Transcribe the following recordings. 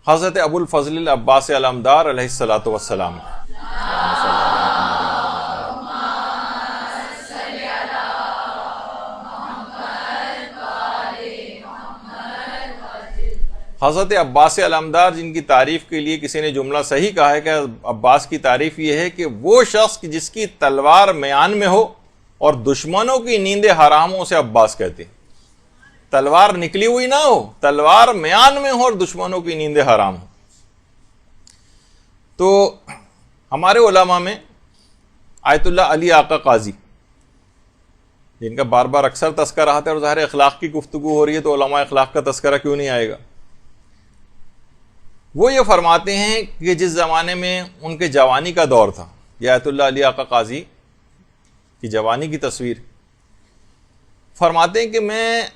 حضرت ابو الفضل العباس علمدار علیہ الصلاۃ والسلام. حضرت عباس علمدار جن کی تعریف کے لیے کسی نے جملہ صحیح کہا ہے کہ عباس کی تعریف یہ ہے کہ وہ شخص جس کی تلوار میان میں ہو اور دشمنوں کی نیندیں حرام ہو اسے عباس کہتے ہیں. تلوار نکلی ہوئی نہ ہو، تلوار میان میں ہو اور دشمنوں کی نیندیں حرام ہو. تو ہمارے علماء میں آیت اللہ علی آقا قاضی جن کا بار بار اکثر تذکرہ آتا ہے، اور ظاہر اخلاق کی گفتگو ہو رہی ہے تو علماء اخلاق کا تذکرہ کیوں نہیں آئے گا. وہ یہ فرماتے ہیں کہ جس زمانے میں ان کے جوانی کا دور تھا، یہ آیت اللہ علی آقا قاضی کی جوانی کی تصویر، فرماتے ہیں کہ میں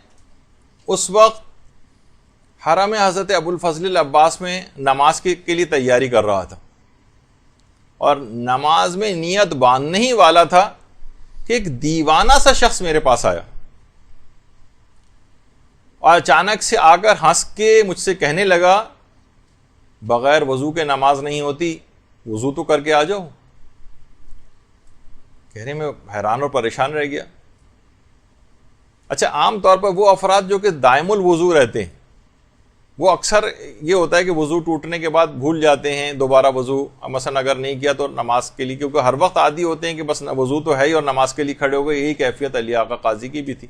اس وقت حرم حضرت ابو الفضل العباس میں نماز کے لیے تیاری کر رہا تھا، اور نماز میں نیت باندھنے ہی والا تھا کہ ایک دیوانہ سا شخص میرے پاس آیا اور اچانک سے آ کر ہنس کے مجھ سے کہنے لگا بغیر وضو کے نماز نہیں ہوتی، وضو تو کر کے آ جاؤ. کہنے میں حیران اور پریشان رہ گیا. اچھا، عام طور پر وہ افراد جو کہ دائم الوضو رہتے ہیں وہ اکثر یہ ہوتا ہے کہ وضو ٹوٹنے کے بعد بھول جاتے ہیں دوبارہ وضو مثلا اگر نہیں کیا تو نماز کے لیے، کیونکہ ہر وقت عادی ہوتے ہیں کہ بس وضو تو ہے ہی اور نماز کے لیے کھڑے ہو گئے. یہی کیفیت علی آقا قاضی کی بھی تھی.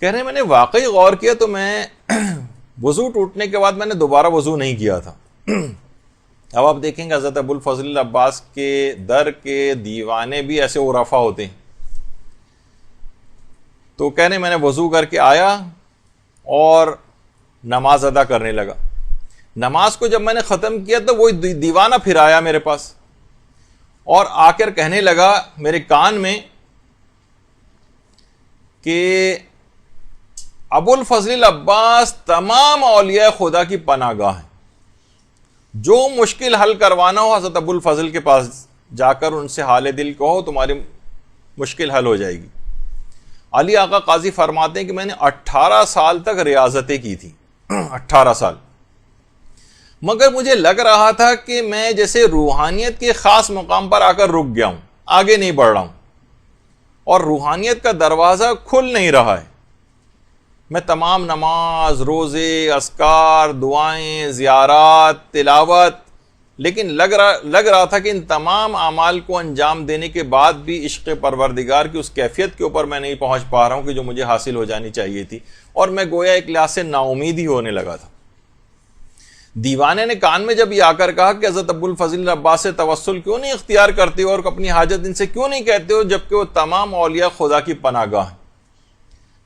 کہہ رہے ہیں میں نے واقعی غور کیا تو میں وضو ٹوٹنے کے بعد میں نے دوبارہ وضو نہیں کیا تھا. اب آپ دیکھیں گے حضرت ابو الفضل العباس کے در کے دیوانے بھی ایسے عرفا ہوتے ہیں. تو کہنے میں نے وضو کر کے آیا اور نماز ادا کرنے لگا. نماز کو جب میں نے ختم کیا تو وہ دیوانہ پھر آیا میرے پاس اور آ کر کہنے لگا میرے کان میں کہ ابو الفضل العباس تمام اولیاء خدا کی پناہ گاہ ہیں، جو مشکل حل کروانا ہو حضرت ابو الفضل کے پاس جا کر ان سے حال دل کہو، تمہاری مشکل حل ہو جائے گی. علی آقا قاضی فرماتے ہیں کہ میں نے 18 سال تک ریاضتیں کی تھی، 18 سال، مگر مجھے لگ رہا تھا کہ میں جیسے روحانیت کے خاص مقام پر آ کر رک گیا ہوں، آگے نہیں بڑھ رہا ہوں اور روحانیت کا دروازہ کھل نہیں رہا ہے. میں تمام نماز، روزے، اذکار، دعائیں، زیارات، تلاوت، لیکن لگ رہا تھا کہ ان تمام اعمال کو انجام دینے کے بعد بھی عشق پروردگار کی اس کیفیت کے اوپر میں نہیں پہنچ پا رہا ہوں کہ جو مجھے حاصل ہو جانی چاہیے تھی، اور میں گویا ایک لحاظ سے نا امید ہی ہونے لگا تھا. دیوانے نے کان میں جب یہ آ کر کہا کہ حضرت ابو الفضل العباس سے توسل کیوں نہیں اختیار کرتے ہو اور اپنی حاجت ان سے کیوں نہیں کہتے ہو جبکہ وہ تمام اولیاء خدا کی پناہ گاہ ہیں،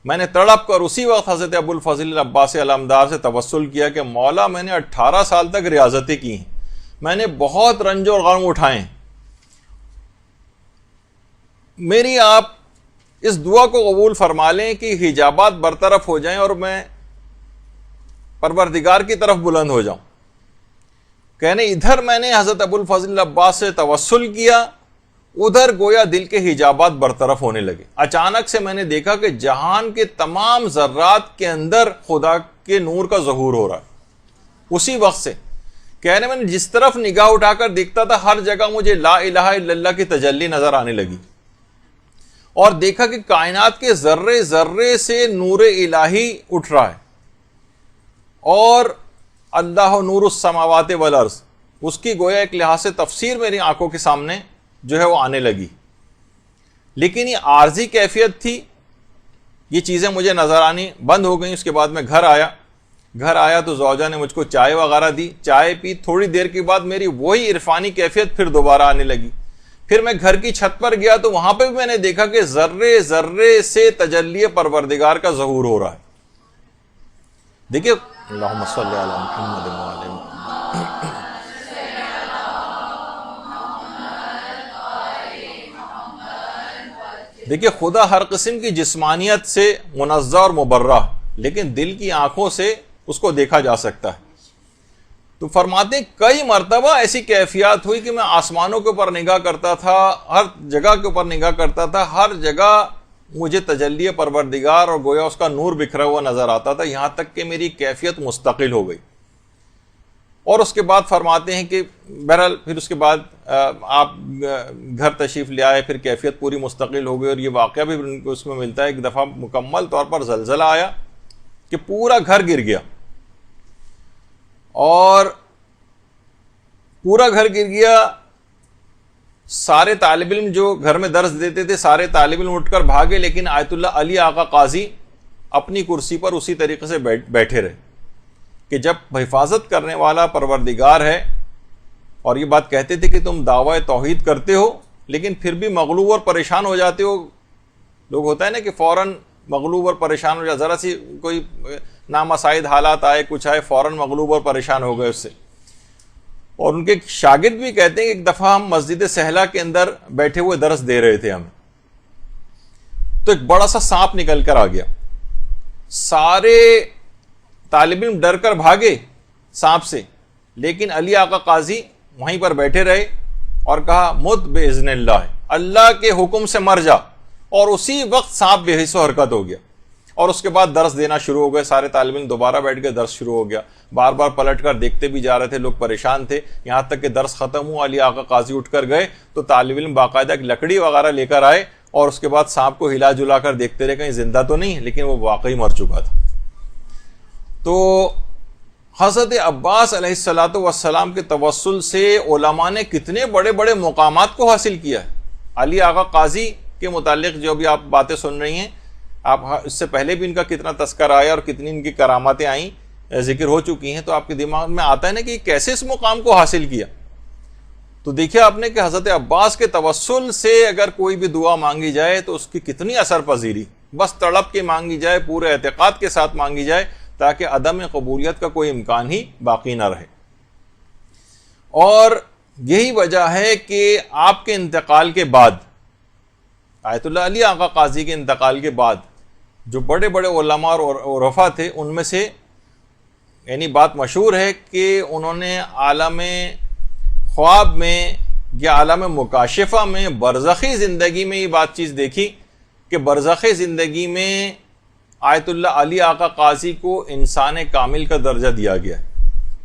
میں نے تڑپ کر اسی وقت حضرت ابو الفضل العباس علمدار سے توسل کیا کہ مولا میں نے 18 سال تک ریاضتیں کی ہیں، میں نے بہت رنج اور غم اٹھائے ہیں، میری آپ اس دعا کو قبول فرما لیں کہ حجابات برطرف ہو جائیں اور میں پروردگار کی طرف بلند ہو جاؤں. کہنے ادھر میں نے حضرت ابو الفضل العباس سے توسل کیا، ادھر گویا دل کے حجابات برطرف ہونے لگے. اچانک سے میں نے دیکھا کہ جہان کے تمام ذرات کے اندر خدا کے نور کا ظہور ہو رہا ہے. اسی وقت سے کہنے میں نے جس طرف نگاہ اٹھا کر دیکھتا تھا ہر جگہ مجھے لا الہ الا اللہ کی تجلی نظر آنے لگی، اور دیکھا کہ کائنات کے ذرے ذرے سے نور الہی اٹھ رہا ہے، اور اللہ نور السماوات والارض اس کی گویا ایک لحاظ سے تفسیر میری آنکھوں کے سامنے جو ہے وہ آنے لگی. لیکن یہ عارضی کیفیت تھی، یہ چیزیں مجھے نظر آنی بند ہو گئیں. اس کے بعد میں گھر آیا تو زوجہ نے مجھ کو چائے وغیرہ دی، چائے پی. تھوڑی دیر کے بعد میری وہی عرفانی کیفیت پھر دوبارہ آنے لگی. پھر میں گھر کی چھت پر گیا تو وہاں پہ بھی میں نے دیکھا کہ ذرے ذرے سے تجلی پروردگار کا ظہور ہو رہا ہے. دیکھیے اللہم صلی علی محمد وعلی محمد. دیکھیے خدا ہر قسم کی جسمانیت سے منزہ اور مبرہ، لیکن دل کی آنکھوں سے اس کو دیکھا جا سکتا ہے. تو فرماتے ہیں کئی مرتبہ ایسی کیفیات ہوئی کہ میں آسمانوں کے اوپر نگاہ کرتا تھا، ہر جگہ کے اوپر نگاہ کرتا تھا، ہر جگہ مجھے تجلی پروردگار اور گویا اس کا نور بکھرا ہوا نظر آتا تھا، یہاں تک کہ میری کیفیت مستقل ہو گئی. اور اس کے بعد فرماتے ہیں کہ بہرحال پھر اس کے بعد آپ گھر تشریف لے آئے, پھر کیفیت پوری مستقل ہو گئی, اور یہ واقعہ بھی ان کو اس میں ملتا ہے. ایک دفعہ مکمل طور پر زلزلہ آیا کہ پورا گھر گر گیا, اور پورا گھر گر گیا. سارے طالب علم جو گھر میں درس دیتے تھے سارے طالب علم اٹھ کر بھاگے, لیکن آیت اللہ علی آقا قاضی اپنی کرسی پر اسی طریقے سے بیٹھے رہے کہ جب حفاظت کرنے والا پروردگار ہے, اور یہ بات کہتے تھے کہ تم دعوی توحید کرتے ہو لیکن پھر بھی مغلوب اور پریشان ہو جاتے ہو. لوگ ہوتا ہے نا کہ فوراً مغلوب اور پریشان ہو جاتے, ذرا سی کوئی نامساعد حالات آئے, کچھ آئے, فوراً مغلوب اور پریشان ہو گئے اس سے. اور ان کے شاگرد بھی کہتے ہیں کہ ایک دفعہ ہم مسجد سہلا کے اندر بیٹھے ہوئے درس دے رہے تھے ہمیں, تو ایک بڑا سا سانپ نکل کر آ گیا. سارے طالب علم ڈر کر بھاگے سانپ سے, لیکن علی آقا قاضی وہیں پر بیٹھے رہے اور کہا مت باذن اللہ, اللہ کے حکم سے مر جا. اور اسی وقت سانپ بے حس و حرکت ہو گیا, اور اس کے بعد درس دینا شروع ہو گئے. سارے طالب علم دوبارہ بیٹھ کے درس شروع ہو گیا. بار بار پلٹ کر دیکھتے بھی جا رہے تھے, لوگ پریشان تھے, یہاں تک کہ درس ختم ہوا. علی آقا قاضی اٹھ کر گئے تو طالب علم باقاعدہ ایک لکڑی وغیرہ لے کر آئے, اور اس کے بعد سانپ کو ہلا جلا کر دیکھتے رہے کہیں زندہ تو نہیں, لیکن وہ واقعی مر چکا تھا. تو حضرت عباس علیہ الصلوۃ والسلام کے توسل سے علماء نے کتنے بڑے بڑے مقامات کو حاصل کیا ہے. علی آقا قاضی کے متعلق جو بھی آپ باتیں سن رہی ہیں, آپ اس سے پہلے بھی ان کا کتنا تذکرہ آیا اور کتنی ان کی کراماتیں آئیں, ذکر ہو چکی ہیں, تو آپ کے دماغ میں آتا ہے نا کہ کیسے اس مقام کو حاصل کیا. تو دیکھیں آپ نے کہ حضرت عباس کے توسل سے اگر کوئی بھی دعا مانگی جائے تو اس کی کتنی اثر پذیری, بس تڑپ کے مانگی جائے, پورے اعتقاد کے ساتھ مانگی جائے, تاکہ عدم قبولیت کا کوئی امکان ہی باقی نہ رہے. اور یہی وجہ ہے کہ آپ کے انتقال کے بعد, آیت اللہ علی آقا قاضی کے انتقال کے بعد, جو بڑے بڑے علماء اور عرفا تھے, ان میں سے یعنی بات مشہور ہے کہ انہوں نے عالم خواب میں یا عالم مکاشفہ میں برزخی زندگی میں یہ بات چیز دیکھی کہ برزخی زندگی میں آیت اللہ علی آقا قاضی کو انسان کامل کا درجہ دیا گیا ہے.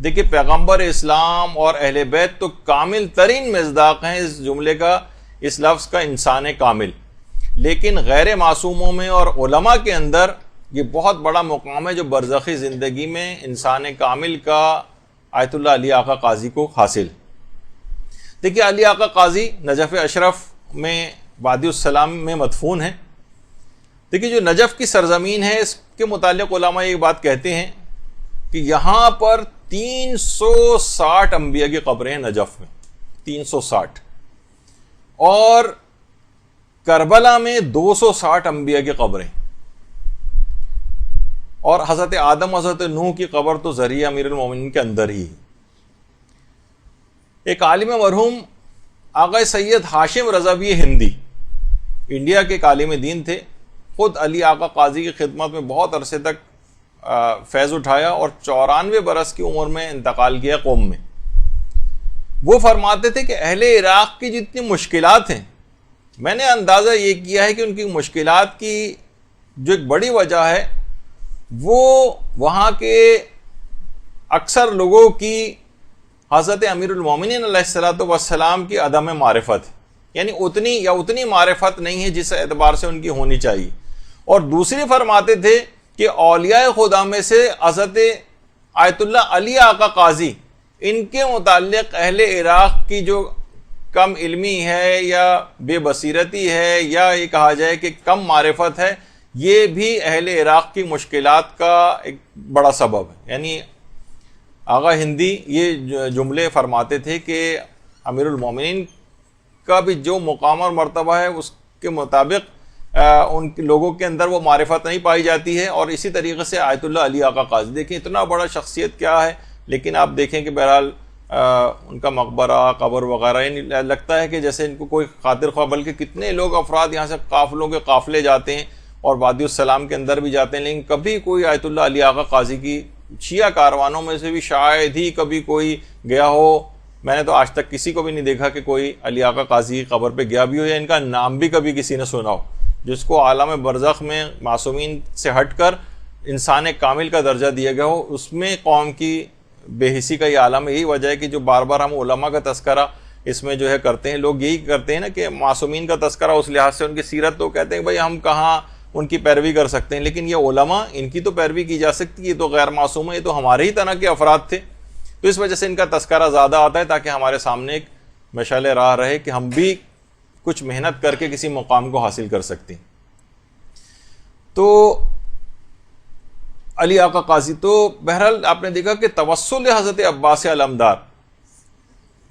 دیکھیں پیغمبر اسلام اور اہل بیت تو کامل ترین مصداق ہیں اس جملے کا, اس لفظ کا, انسان کامل. لیکن غیر معصوموں میں اور علماء کے اندر یہ بہت بڑا مقام ہے جو برزخی زندگی میں انسان کامل کا آیت اللہ علی آقا قاضی کو حاصل. دیکھیے علی آقا قاضی نجف اشرف میں وادی السلام میں مدفون ہے. دیکھیے جو نجف کی سرزمین ہے اس کے متعلق علماء یہ بات کہتے ہیں کہ یہاں پر 360 انبیاء کی قبریں ہیں نجف میں, 360, اور کربلا میں 260 انبیاء کی قبریں, اور حضرت آدم حضرت نوح کی قبر تو ذریعہ امیر المومنین کے اندر ہی. ایک عالم مرحوم آقا سید ہاشم رضوی ہندی انڈیا کے عالم دین تھے, خود علی آقا قاضی کی خدمت میں بہت عرصے تک فیض اٹھایا اور 94 برس کی عمر میں انتقال کیا قوم میں. وہ فرماتے تھے کہ اہل عراق کی جتنی مشکلات ہیں, میں نے اندازہ یہ کیا ہے کہ ان کی مشکلات کی جو ایک بڑی وجہ ہے وہ وہاں کے اکثر لوگوں کی حضرت امیر المومنین علیہ الصلوۃ والسلام کی عدم معرفت ہے, یعنی اتنی معرفت نہیں ہے جس اعتبار سے ان کی ہونی چاہیے. اور دوسری فرماتے تھے کہ اولیاء خدا میں سے حضرت آیت اللہ علی آقا قاضی, ان کے متعلق اہل عراق کی جو کم علمی ہے یا بے بصیرتی ہے یا یہ کہا جائے کہ کم معرفت ہے, یہ بھی اہل عراق کی مشکلات کا ایک بڑا سبب ہے. یعنی آغا ہندی یہ جملے فرماتے تھے کہ امیر المومنین کا بھی جو مقام اور مرتبہ ہے اس کے مطابق ان کے لوگوں کے اندر وہ معرفت نہیں پائی جاتی ہے. اور اسی طریقے سے آیت اللہ علی آقا قاضی, دیکھیں اتنا بڑا شخصیت کیا ہے, لیکن آپ دیکھیں کہ بہرحال ان کا مقبرہ قبر وغیرہ یعنی لگتا ہے کہ جیسے ان کو کوئی خاطر خواہ, بلکہ کتنے لوگ افراد یہاں سے قافلوں کے قافلے جاتے ہیں اور وادی السلام کے اندر بھی جاتے ہیں, لیکن کبھی کوئی آیت اللہ علی آقا قاضی کی شیعہ کاروانوں میں سے بھی شاید ہی کبھی کوئی گیا ہو. میں نے تو آج تک کسی کو بھی نہیں دیکھا کہ کوئی علی آقا قاضی کی قبر پہ گیا بھی ہو یا ان کا نام بھی کبھی کسی نے سنا ہو, جس کو عالم برزخ میں معصومین سے ہٹ کر انسان کامل کا درجہ دیا گیا ہو. اس میں قوم کی بے حسی کا یہ عالم ہے. یہی وجہ ہے کہ جو بار بار ہم علماء کا تذکرہ اس میں جو ہے کرتے ہیں, لوگ یہی کرتے ہیں نا کہ معصومین کا تذکرہ اس لحاظ سے ان کی سیرت, تو کہتے ہیں بھائی ہم کہاں ان کی پیروی کر سکتے ہیں, لیکن یہ علماء ان کی تو پیروی کی جا سکتی ہے, یہ تو غیر معصوم ہے, یہ تو ہمارے ہی طرح کے افراد تھے, تو اس وجہ سے ان کا تذکرہ زیادہ آتا ہے تاکہ ہمارے سامنے ایک مشعل راہ رہے کہ ہم بھی کچھ محنت کر کے کسی مقام کو حاصل کر سکتے ہیں. تو علی آقا قاضی, تو بہرحال آپ نے دیکھا کہ توسل حضرت عباس علمدار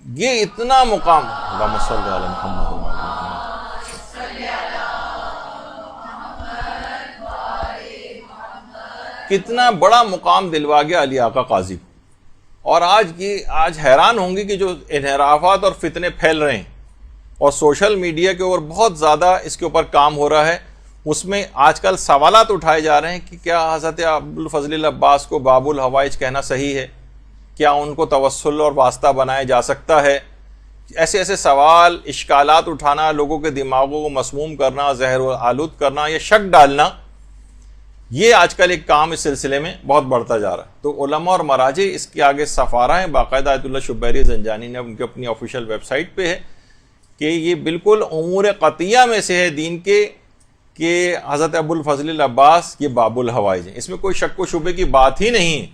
یہ اتنا مقام, اللہم صلی علی محمد کتنا بڑا مقام دلوا گیا علی آقا قاضی. اور آج حیران ہوں گے کہ جو انحرافات اور فتنے پھیل رہے ہیں اور سوشل میڈیا کے اوپر بہت زیادہ اس کے اوپر کام ہو رہا ہے, اس میں آج کل سوالات اٹھائے جا رہے ہیں کہ کیا حضرت ابوالفضل العباس کو باب الحوائج کہنا صحیح ہے, کیا ان کو توسل اور واسطہ بنایا جا سکتا ہے. ایسے ایسے سوال, اشکالات اٹھانا, لوگوں کے دماغوں کو مسموم کرنا, زہر آلود کرنا, یا شک ڈالنا, یہ آج کل ایک کام اس سلسلے میں بہت بڑھتا جا رہا ہے. تو علماء اور مراجع اس کے آگے سفارہ ہیں, باقاعدہ آیت اللہ شبیری زنجانی نے ان کی اپنی آفیشیل ویب سائٹ پہ ہے کہ یہ بالکل امور قطعیہ میں سے ہے دین کے کہ حضرت ابوالفضل العباس یہ باب الحوائج ہیں, اس میں کوئی شک و شبے کی بات ہی نہیں ہے,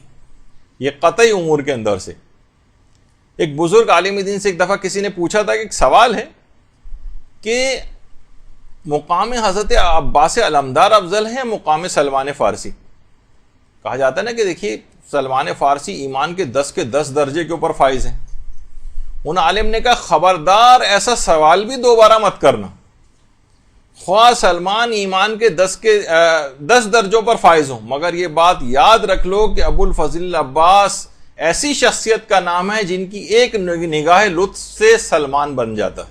یہ قطعی امور کے اندر سے. ایک بزرگ عالم دین سے ایک دفعہ کسی نے پوچھا تھا کہ ایک سوال ہے کہ مقام حضرت عباس علمدار افضل ہے مقام سلمان فارسی. کہا جاتا ہے نا کہ دیکھیے سلمان فارسی ایمان کے 10 کے 10 درجے کے اوپر فائز ہیں. ان عالم نے کہا خبردار ایسا سوال بھی دوبارہ مت کرنا, خواہ سلمان ایمان کے 10 درجوں پر فائز ہوں, مگر یہ بات یاد رکھ لو کہ ابوالفضل العباس ایسی شخصیت کا نام ہے جن کی ایک نگاہ لطف سے سلمان بن جاتا ہے.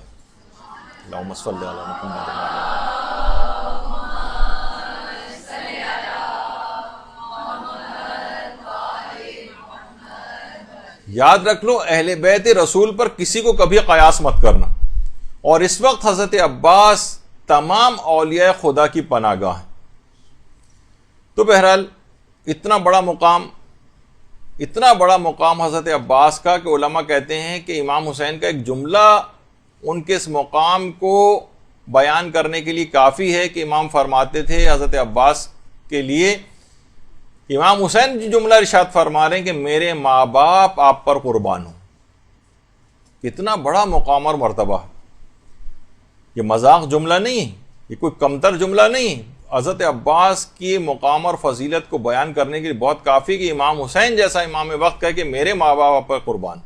اللہم صلی علی محمد. یاد رکھ لو اہل بیت رسول پر کسی کو کبھی قیاس مت کرنا. اور اس وقت حضرت عباس تمام اولیاء خدا کی پناہ گاہ ہیں. تو بہرحال اتنا بڑا مقام حضرت عباس کا کہ علماء کہتے ہیں کہ امام حسین کا ایک جملہ ان کے اس مقام کو بیان کرنے کے لیے کافی ہے کہ امام فرماتے تھے حضرت عباس کے لیے, امام حسین جو جملہ ارشاد فرما رہے ہیں کہ میرے ماں باپ آپ پر قربان ہوں. کتنا بڑا مقام اور مرتبہ, یہ مذاق جملہ نہیں, یہ کوئی کمتر جملہ نہیں. حضرت عباس کی مقام اور فضیلت کو بیان کرنے کے لیے بہت کافی کہ امام حسین جیسا امام وقت کہے کہ میرے ماں باپ آپ پر قربان.